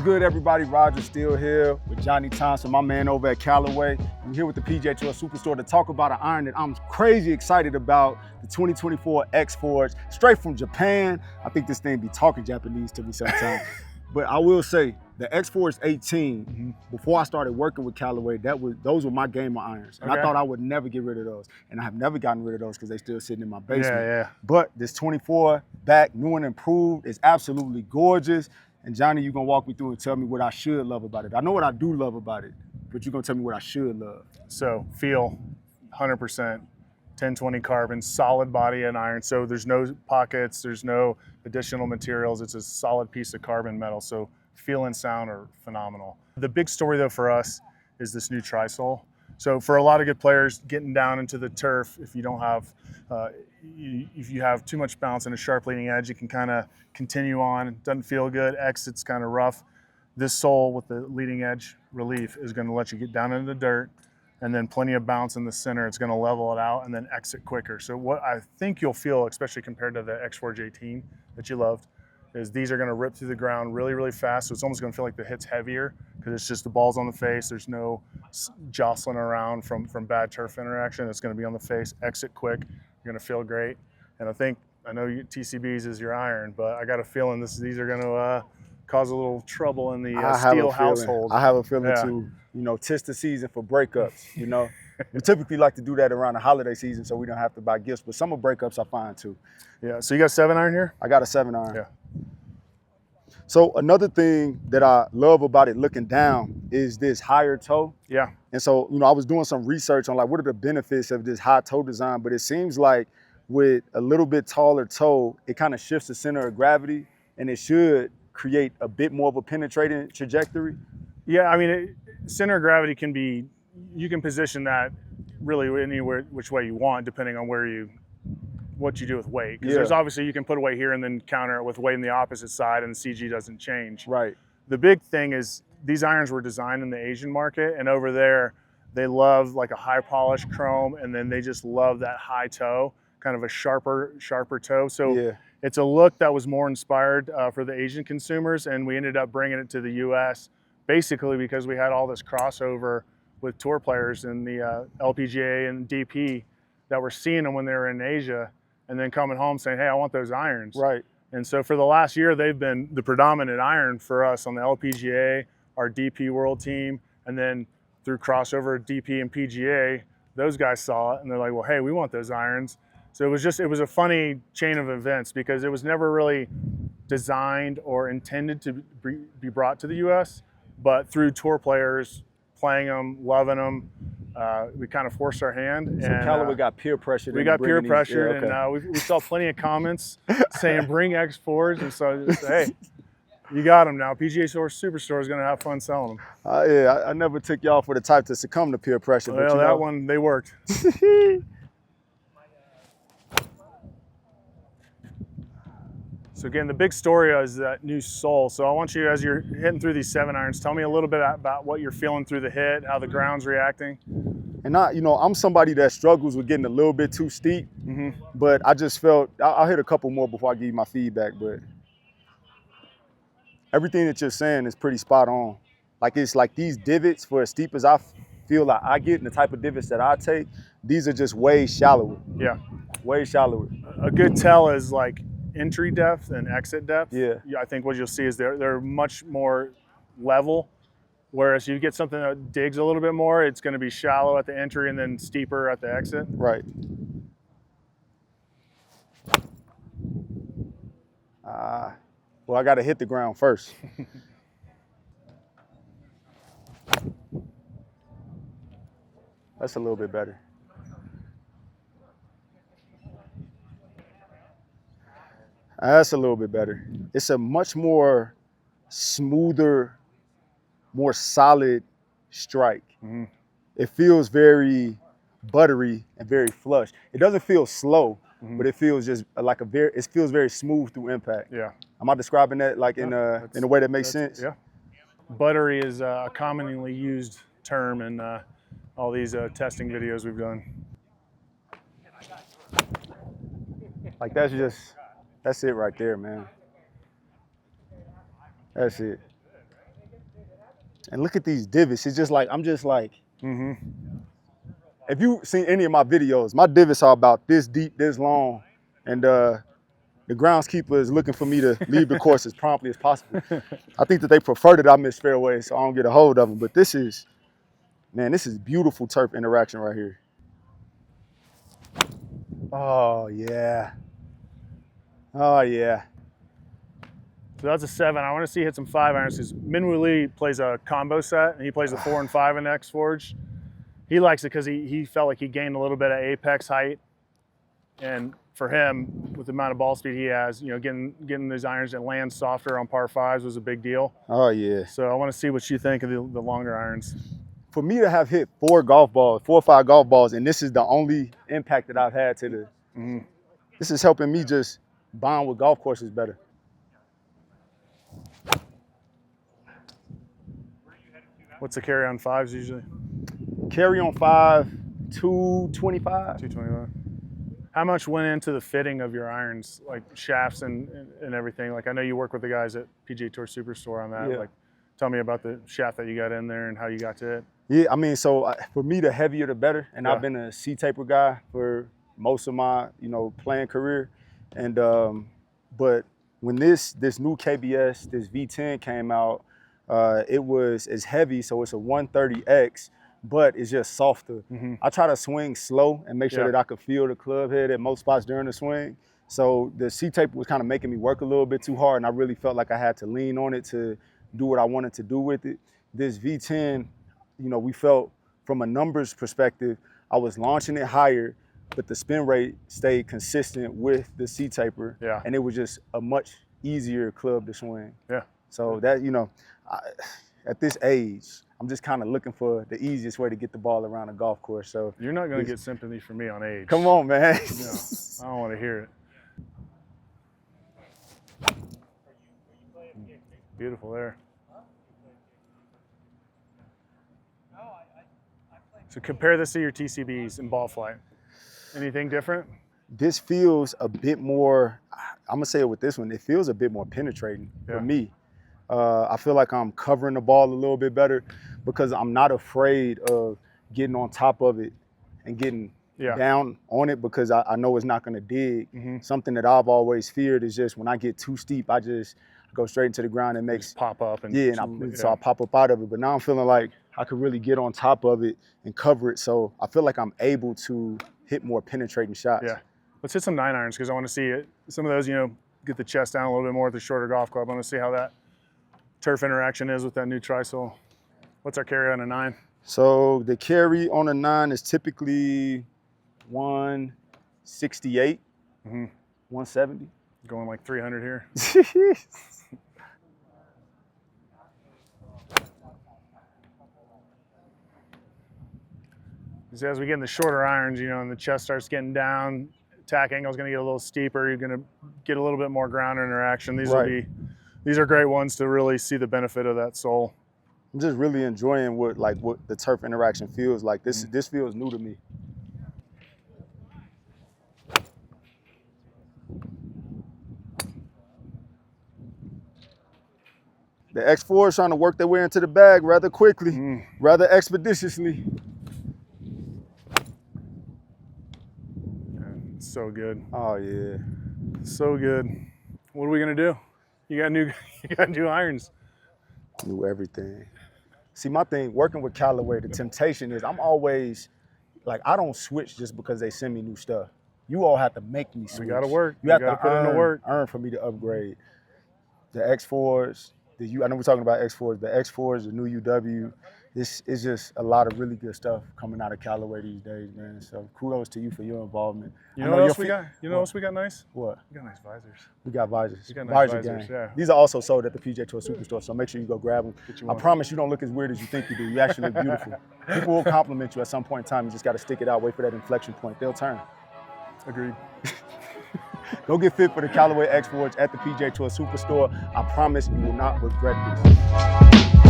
good, everybody? Roger still here with Johnny Thompson, my man over at Callaway. I'm here with the PJ Tour Superstore to talk about an iron that I'm crazy excited about, the 2024 X Forge, straight from Japan. I think this thing be talking Japanese to me sometimes. But I will say, the X Forge 18, before I started working with Callaway, those were my gamer irons. And I thought I would never get rid of those. And I have never gotten rid of those because they're still sitting in my basement. Yeah. But this 24 back, new and improved, is absolutely gorgeous. And Johnny, you're gonna walk me through and tell me what I should love about it. I know what I do love about it, but you're gonna tell me what I should love. So feel 100%, 1020 carbon, solid body and iron. So there's no pockets, there's no additional materials. It's a solid piece of carbon metal. So feel and sound are phenomenal. The big story though for us is this new Tricole. So for a lot of good players, getting down into the turf, if you don't have, if you have too much bounce and a sharp leading edge, you can kind of continue on. It doesn't feel good. Exit's kind of rough. This sole with the leading edge relief is going to let you get down into the dirt, and then plenty of bounce in the center. It's going to level it out and then exit quicker. So what I think you'll feel, especially compared to the X Forge 18 that you loved, is these are going to rip through the ground really, really fast. So it's almost going to feel like the hit's heavier because it's just the ball's on the face. There's no jostling around from bad turf interaction. It's going to be on the face, exit quick. You're going to feel great. And I know TCBs is your iron, but I got a feeling these are going to cause a little trouble in the steel household. I have a feeling to, tis the season for breakups, We typically like to do that around the holiday season so we don't have to buy gifts, but summer breakups are fine too. Yeah, so you got a 7-iron here? I got a 7-iron. Yeah. So another thing that I love about it looking down is this higher toe. Yeah. And so, I was doing some research on what are the benefits of this high toe design, but it seems like with a little bit taller toe, it kind of shifts the center of gravity and it should create a bit more of a penetrating trajectory. Yeah, I mean, center of gravity you can position that really anywhere, which way you want, depending on what you do with weight. Because there's obviously, you can put a weight here and then counter it with weight in the opposite side and the CG doesn't change. Right. The big thing is these irons were designed in the Asian market, and over there, they love like a high polished chrome, and then they just love that high toe, kind of a sharper toe. So it's a look that was more inspired for the Asian consumers, and we ended up bringing it to the US basically because we had all this crossover with tour players in the LPGA and DP that were seeing them when they were in Asia and then coming home saying, hey, I want those irons. Right. And so for the last year, they've been the predominant iron for us on the LPGA, our DP World team, and then through crossover DP and PGA, those guys saw it and they're like, well, hey, we want those irons. So it was a funny chain of events because it was never really designed or intended to be brought to the US, but through tour players playing them, loving them, we kind of forced our hand. So Callaway got peer pressured. We got peer pressured, and we saw plenty of comments saying bring X Forge, and so I just said, hey, you got them now. PGA Tour Superstore is going to have fun selling them. I never took y'all for the type to succumb to peer pressure. Well, but that one, they worked. So again, the big story is that new sole. So I want you, as you're hitting through these 7-irons, tell me a little bit about what you're feeling through the hit, how the ground's reacting. And I'm somebody that struggles with getting a little bit too steep, but I just felt, I'll hit a couple more before I give you my feedback, but everything that you're saying is pretty spot on. It's like these divots, for as steep as I feel like I get and the type of divots that I take, these are just way shallower. Yeah. Way shallower. A good tell is like entry depth and exit depth. Yeah. I think what you'll see is they're much more level, whereas you get something that digs a little bit more, it's going to be shallow at the entry and then steeper at the exit. Right. Well, I got to hit the ground first. That's a little bit better. That's a little bit better. It's a much more smoother, more solid strike. It feels very buttery and very flush. It doesn't feel slow, but it feels just like it feels very smooth through impact. Yeah. Am I describing that in a way that makes sense? Yeah. Buttery is a commonly used term in all these testing videos we've done. That's it right there, man. That's it. And look at these divots. It's just like, I'm just like, Mm-hmm. if you seen any of my videos, my divots are about this deep, this long. And the groundskeeper is looking for me to leave the course as promptly as possible. I think that they prefer that I miss fairways so I don't get a hold of them. But this is, man, this is beautiful turf interaction right here. Oh, yeah. Oh, yeah. So that's a 7. I want to see hit some 5 irons because Minwoo Lee plays a combo set and he plays the 4 and 5 in X Forge. He likes it because he felt like he gained a little bit of apex height. And for him, with the amount of ball speed he has, you know, getting those irons that land softer on par 5s was a big deal. Oh, yeah. So I want to see what you think of the longer irons. For me to have hit 4 or 5 golf balls, and this is the only impact that I've had to the, this is helping me just bond with golf courses better. What's the carry on 5s usually? Carry on 5, 225. 225. How much went into the fitting of your irons, like shafts and everything? Like I know you work with the guys at PGA Tour Superstore on that. Yeah. Like, tell me about the shaft that you got in there and how you got to it. Yeah, I mean, so for me, the heavier the better. And Yeah. I've been a C-taper guy for most of my, playing career. And but when this new KBS, this V10 came out, it was as heavy, so it's a 130X, but it's just softer. I try to swing slow and make sure that I could feel the club head at most spots during the swing. So the C-taper was kind of making me work a little bit too hard, and I really felt like I had to lean on it to do what I wanted to do with it. This V10, we felt from a numbers perspective, I was launching it higher, but the spin rate stayed consistent with the C-taper. Yeah. And it was just a much easier club to swing. Yeah. So that, at this age, I'm just kind of looking for the easiest way to get the ball around a golf course. So you're not going to get sympathy from me on age. Come on, man. No, I don't want to hear it. Beautiful there. So compare this to your TCBs in ball flight. Anything different? This feels a bit more, I'm going to say it with this one, it feels a bit more penetrating for me. I feel like I'm covering the ball a little bit better because I'm not afraid of getting on top of it and getting down on it because I know it's not going to dig. Something that I've always feared is just when I get too steep, I just go straight into the ground and makes just pop up. And so I pop up out of it. But now I'm feeling like I could really get on top of it and cover it. So I feel like I'm able to hit more penetrating shots. Yeah. Let's hit some 9 irons because I want to see it. Some of those, get the chest down a little bit more with the shorter golf club. I want to see how that turf interaction is with that new Tricole. What's our carry on a 9? So the carry on a 9 is typically 168, 170. Going like 300 here. As we get in the shorter irons, and the chest starts getting down, attack angle is going to get a little steeper. You're going to get a little bit more ground interaction. These are great ones to really see the benefit of that sole. I'm just really enjoying what the turf interaction feels like. This feels new to me. The X4 is trying to work their way into the bag rather quickly, rather expeditiously. So good. Oh yeah. So good. What are we gonna do? You got new irons. New everything. See, my thing working with Callaway, the temptation is I'm always I don't switch just because they send me new stuff. You all have to make me switch. We gotta work. You have gotta to put in the work. Earn for me to upgrade. The X4s, I know we're talking about X4s, the X4s, the new UW. This is just a lot of really good stuff coming out of Callaway these days, man. So kudos to you for your involvement. You know what else we got? You know what else we got nice? What? We got nice visors. We got visors. We got nice visors, gang. yeah. These are also sold at the PGA Tour Superstore, so make sure you go grab them. I promise you don't look as weird as you think you do. You actually look beautiful. People will compliment you at some point in time. You just got to stick it out, wait for that inflection point. They'll turn. Agreed. Go get fit for the Callaway X Forge at the PGA Tour Superstore. I promise you will not regret this.